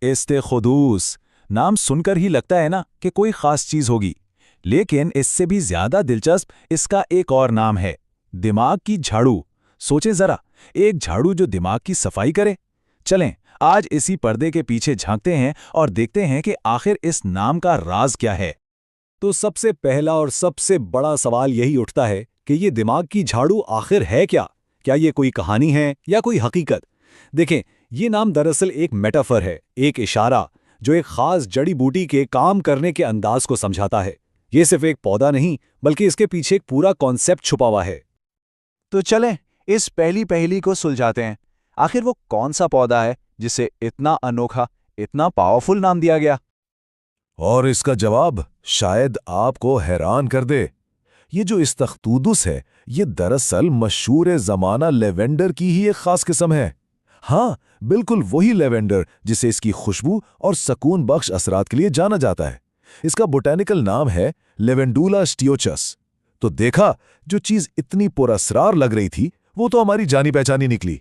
इस्तेखुदूस नाम सुनकर ही लगता है ना कि कोई खास चीज होगी, लेकिन इससे भी ज्यादा दिलचस्प इसका एक और नाम है, दिमाग की झाड़ू। सोचें जरा, एक झाड़ू जो दिमाग की सफाई करे। चलें आज इसी पर्दे के पीछे झांकते हैं और देखते हैं कि आखिर इस नाम का राज क्या है। तो सबसे पहला और सबसे बड़ा सवाल यही उठता है कि ये दिमाग की झाड़ू आखिर है क्या? क्या ये कोई कहानी है या कोई हकीकत? देखें, ये नाम दरअसल एक मेटाफर है, एक इशारा जो एक खास जड़ी बूटी के काम करने के अंदाज को समझाता है। ये सिर्फ एक पौधा नहीं, बल्कि इसके पीछे एक पूरा कॉन्सेप्ट छुपा हुआ है। तो चलें इस पहली पहेली को सुलझाते हैं। आखिर वो कौन सा पौधा है जिसे इतना अनोखा, इतना पावरफुल नाम दिया गया? और इसका जवाब शायद आपको हैरान कर दे। ये जो इस्तख्तूदुस है, ये दरअसल मशहूर ज़माना लेवेंडर की ही एक खास किस्म है। हाँ, बिल्कुल वही लेवेंडर जिसे इसकी खुशबू और सकून बख्श असरात के लिए जाना जाता है। इसका बोटैनिकल नाम है लेवेंडुला स्टियोचस। तो देखा, जो चीज़ इतनी पुरअसरार लग रही थी वो तो हमारी जानी पहचानी निकली।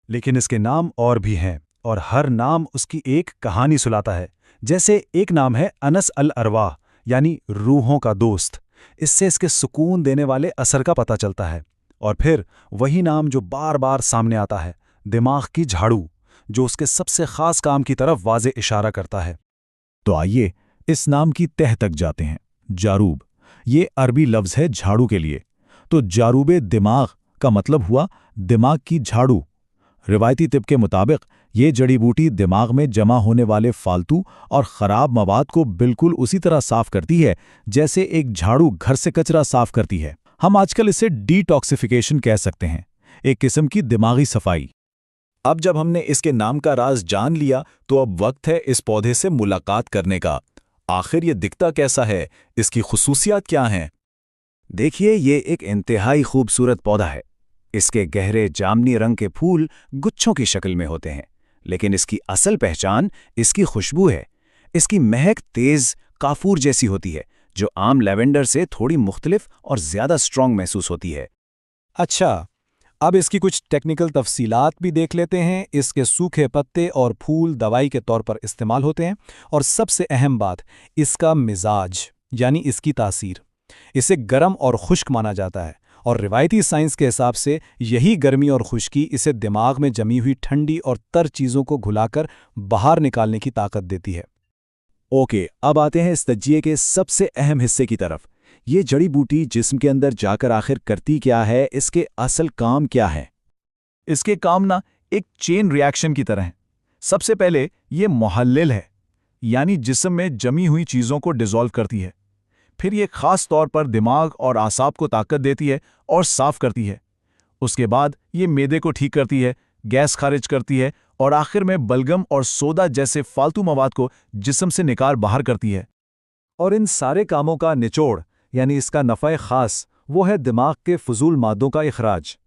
लेकिन इसके नाम और भी हैं, और हर नाम उसकी एक कहानी सुनाता है। जैसे एक नाम है अनस अल अरवाह, यानी रूहों का दोस्त। इससे इसके सुकून देने वाले असर का पता चलता है। और फिर वही नाम जो बार बार सामने आता है, दिमाग की झाड़ू, जो उसके सबसे खास काम की तरफ वाज़े इशारा करता है। तो आइए इस नाम की तह तक जाते हैं। जारूब, ये अरबी लफ्ज़ है झाड़ू के लिए। तो जारूबे दिमाग का मतलब हुआ दिमाग की झाड़ू। रिवायती तिब के मुताबिक ये जड़ी बूटी दिमाग में जमा होने वाले फालतू और ख़राब मवाद को बिल्कुल उसी तरह साफ करती है जैसे एक झाड़ू घर से कचरा साफ करती है। हम आजकल इसे डिटॉक्सिफिकेशन कह सकते हैं, एक किस्म की दिमागी सफाई। अब जब हमने इसके नाम का राज जान लिया, तो अब वक्त है इस पौधे से मुलाकात करने का। आखिर ये दिखता कैसा है, इसकी खुसूसियात क्या हैं? देखिए, ये एक इंतहाई खूबसूरत पौधा है। इसके गहरे जामनी रंग के फूल गुच्छों की शक्ल में होते हैं, लेकिन इसकी असल पहचान इसकी खुशबू है। इसकी महक तेज काफूर जैसी होती है, जो आम लेवेंडर से थोड़ी मुख्तलिफ और ज्यादा स्ट्रॉन्ग महसूस होती है। अच्छा, अब इसकी कुछ टेक्निकल तफसीलात भी देख लेते हैं। इसके सूखे पत्ते और फूल दवाई के तौर पर इस्तेमाल होते हैं, और सबसे अहम बात, इसका मिजाज यानी इसकी तासीर। इसे गर्म और खुश्क माना जाता है, और रिवायती साइंस के हिसाब से यही गर्मी और खुश्की इसे दिमाग में जमी हुई ठंडी और तर चीज़ों को घुलाकर बाहर निकालने की ताकत देती है। ओके, अब आते हैं इस तज्जिए के सबसे अहम हिस्से की तरफ। ये जड़ी बूटी जिस्म के अंदर जाकर आखिर करती क्या है, इसके असल काम क्या है? इसके काम ना एक चेन रिएक्शन की तरह है। सबसे पहले ये मुहल्लिल है, यानी जिस्म में जमी हुई चीज़ों को डिसॉल्व करती है। फिर ये खास तौर पर दिमाग और आसाब को ताकत देती है और साफ करती है। उसके बाद ये मैदे को ठीक करती है, गैस खारिज करती है, और आखिर में बलगम और सोदा जैसे फालतू मवाद को जिस्म से निकाल बाहर करती है। और इन सारे कामों का निचोड़ यानी इसका नफ़ा ख़ास वो है दिमाग के फजूल मादों का इखराज।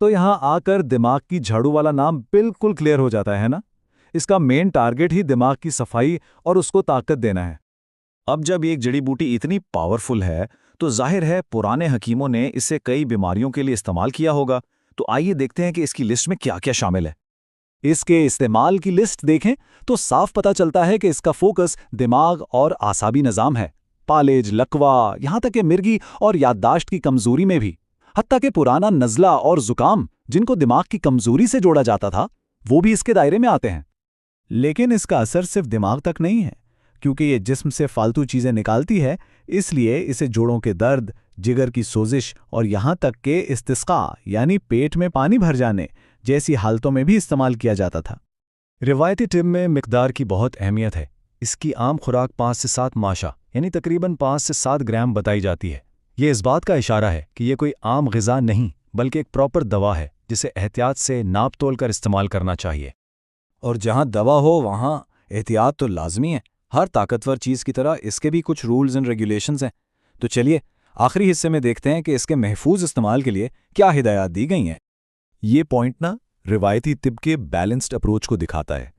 तो यहाँ आकर दिमाग की झाड़ू वाला नाम बिल्कुल क्लियर हो जाता है ना। इसका मेन टारगेट ही दिमाग की सफाई और उसको ताकत देना है। अब जब एक जड़ी बूटी इतनी पावरफुल है, तो जाहिर है पुराने हकीमों ने इसे कई बीमारियों के लिए इस्तेमाल किया होगा। तो आइए देखते हैं कि इसकी लिस्ट में क्या क्या शामिल है। इसके इस्तेमाल की लिस्ट देखें तो साफ पता चलता है कि इसका फोकस दिमाग और आसाबी निज़ाम है। पालेज, लकवा, यहाँ तक कि मिर्गी और याददाश्त की कमजोरी में भी। हत्ता कि पुराना नज़ला और ज़ुकाम, जिनको दिमाग की कमजोरी से जोड़ा जाता था, वो भी इसके दायरे में आते हैं। लेकिन इसका असर सिर्फ दिमाग तक नहीं है, क्योंकि ये जिस्म से फालतू चीज़ें निकालती है। इसलिए इसे जोड़ों के दर्द, जिगर की सोजिश और यहाँ तक के इस्तिस्का यानी पेट में पानी भर जाने जैसी हालतों में भी इस्तेमाल किया जाता था। रिवायती टिब में मिकदार की बहुत अहमियत है। इसकी आम खुराक 5 से 7 माशा यानी तकरीबन 5 से 7 ग्राम बताई जाती है। ये इस बात का इशारा है कि ये कोई आम ग़िज़ा नहीं, बल्कि एक प्रॉपर दवा है जिसे एहतियात से नाप तोल कर इस्तेमाल करना चाहिए। और जहाँ दवा हो वहाँ एहतियात तो लाजमी है। हर ताकतवर चीज़ की तरह इसके भी कुछ रूल्स एंड रेगुलेशंस हैं। तो चलिए आखिरी हिस्से में देखते हैं कि इसके महफूज इस्तेमाल के लिए क्या हिदायत दी गई हैं। ये पॉइंट ना रिवायती तिब के बैलेंस्ड अप्रोच को दिखाता है।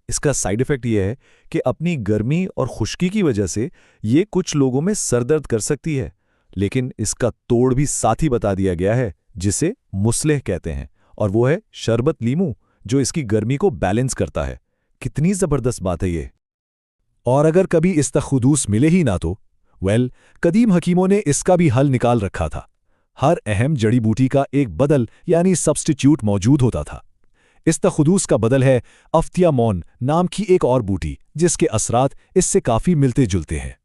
इसका साइड इफ़ेक्ट ये है कि अपनी गर्मी और खुश्की की वजह से ये कुछ लोगों में सरदर्द कर सकती है, लेकिन इसका तोड़ भी साथ ही बता दिया गया है, जिसे मुस्लेह कहते हैं, और वो है शरबत लीमू, जो इसकी गर्मी को बैलेंस करता है। कितनी जबरदस्त बात है ये। और अगर कभी इस्तखुदूस मिले ही ना तो कदीम हकीमों ने इसका भी हल निकाल रखा था। हर अहम जड़ी बूटी का एक बदल यानी सब्स्टिट्यूट मौजूद होता था। इस्तखुदूस का बदल है अफ्तियामोन नाम की एक और बूटी, जिसके असरात इससे काफ़ी मिलते जुलते हैं।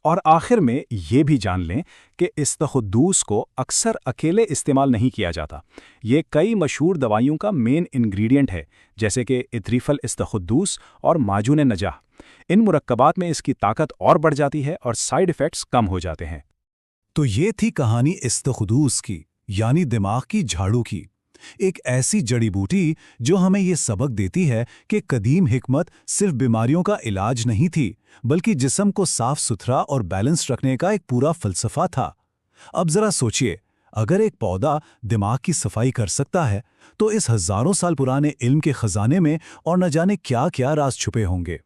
और आखिर में ये भी जान लें कि इस्तखुदूस को अक्सर अकेले इस्तेमाल नहीं किया जाता। ये कई मशहूर दवाइयों का मेन इंग्रेडिएंट है, जैसे कि इथरीफल इस्तखुदूस और माजून नजाह। इन मुरक्कबात में इसकी ताकत और बढ़ जाती है और साइड इफ़ेक्ट्स कम हो जाते हैं। तो ये थी कहानी इस्तखुदूस की, यानी दिमाग की झाड़ू की। एक ऐसी जड़ी बूटी जो हमें ये सबक देती है कि कदीम हिकमत सिर्फ बीमारियों का इलाज नहीं थी, बल्कि जिस्म को साफ सुथरा और बैलेंस रखने का एक पूरा फलसफा था। अब जरा सोचिए, अगर एक पौधा दिमाग की सफाई कर सकता है, तो इस हजारों साल पुराने इल्म के खजाने में और न जाने क्या क्या राज छुपे होंगे।